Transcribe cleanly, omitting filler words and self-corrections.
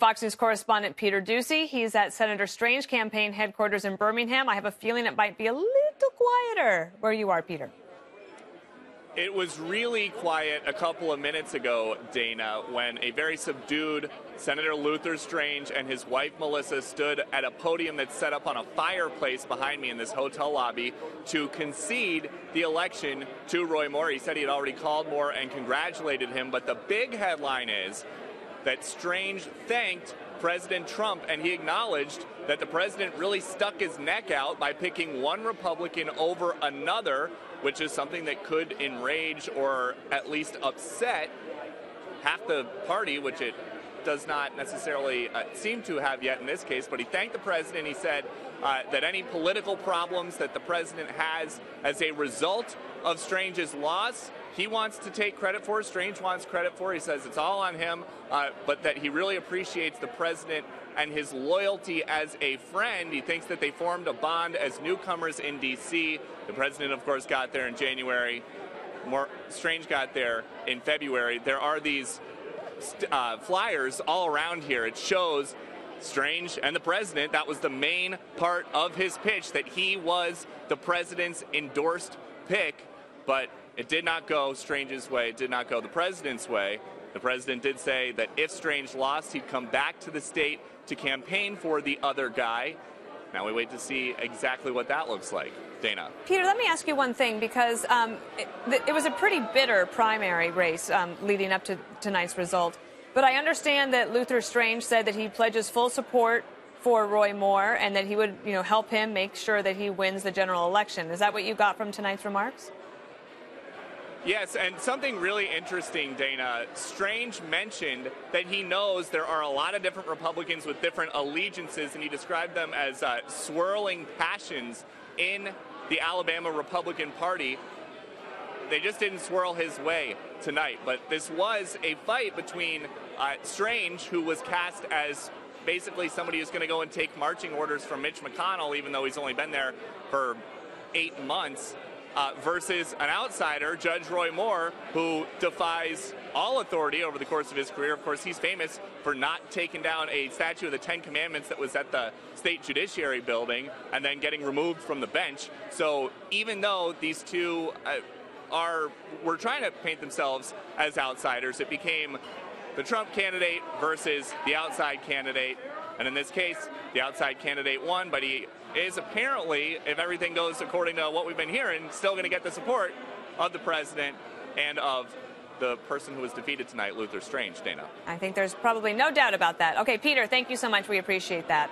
Fox News correspondent Peter Doocy. He's at Senator Strange campaign headquarters in Birmingham. I have a feeling it might be a little quieter where you are, Peter. It was really quiet a couple of minutes ago, Dana, when a very subdued Senator Luther Strange and his wife Melissa stood at a podium that's set up on a fireplace behind me in this hotel lobby to concede the election to Roy Moore. He said he had already called Moore and congratulated him, but the big headline is that Strange thanked President Trump, and he acknowledged that the president really stuck his neck out by picking one Republican over another, which is something that could enrage or at least upset half the party, which it does not necessarily seem to have yet in this case. But he thanked the president. He said that any political problems that the president has as a result of Strange's loss, he wants to take credit for. Strange wants credit for. He says it's all on him, but that he really appreciates the president and his loyalty as a friend. He thinks that they formed a bond as newcomers in D.C. The president, of course, got there in January. Strange got there in February. There are these flyers all around here. It shows Strange and the president. That was the main part of his pitch, that he was the president's endorsed pick, but it did not go Strange's way. It did not go the president's way. The president did say that if Strange lost, he'd come back to the state to campaign for the other guy. Now we wait to see exactly what that looks like. Dana. Peter, let me ask you one thing, because it was a pretty bitter primary race leading up to tonight's result. But I understand that Luther Strange said that he pledges full support for Roy Moore and that he would, help him make sure that he wins the general election. Is that what you got from tonight's remarks? Yes, and something really interesting, Dana. Strange mentioned that he knows there are a lot of different Republicans with different allegiances, and he described them as swirling passions in the Alabama Republican Party. They just didn't swirl his way tonight. But this was a fight between Strange, who was cast as basically somebody who's going to go and take marching orders from Mitch McConnell, even though he's only been there for 8 months, versus an outsider, Judge Roy Moore, who defies all authority over the course of his career. Of course, he's famous for not taking down a statue of the Ten Commandments that was at the State Judiciary building and then getting removed from the bench. So even though these two were trying to paint themselves as outsiders, it became the Trump candidate versus the outside candidate. And in this case, the outside candidate won, but he is apparently, if everything goes according to what we've been hearing, still going to get the support of the president and of the person who was defeated tonight, Luther Strange. Dana. I think there's probably no doubt about that. Okay, Peter, thank you so much. We appreciate that.